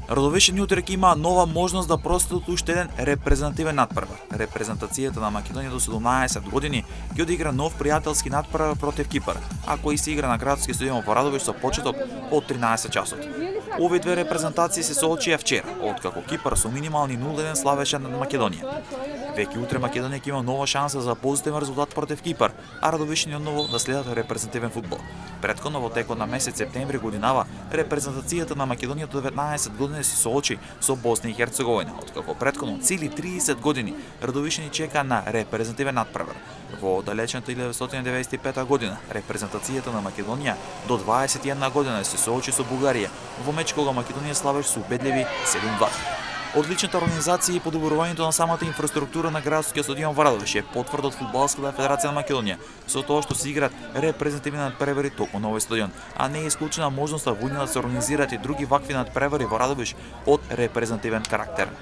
Радовишен Јутрек има нова можност да простат уште еден репрезентативен надпревар. Репрезентацијата на Македонија до 17 години ги одигра нов пријателски надпревар против Кипар, а кој се игра на градски стадион во Радовиш со почеток од 13 часот. Овие две репрезентации се соочија вчера, откако Кипар со минимални 0-1 славеше над Македонија. Веќе утре Македонија ќе има нова шанса за позитивен резултат против Кипар, а Радовишани одново да следат репрезентативен фудбал. Претходно во текот на месец септември годинава репрезентацијата на Македонија до 19 години се соочи со Босна и Херцеговина, откако претходно цели 30 години Радовишани чека на репрезентативен надпревар. Во далечната 1995 година репрезентацијата на Македонија до 21 година се соочи со Бугарија во меч кога Македонија славеше со убедливи 7-2. Одличната организација и подобрувањето на самата инфраструктура на градскиот стадион во Радовиш е потврда од Фудбалската федерација на Македонија, со тоа што се играат репрезентативни надпревари токму на овој стадион, а не е исклучена можноста во да се организираат и други вакви надпревари во Радовиш од репрезентативен карактер.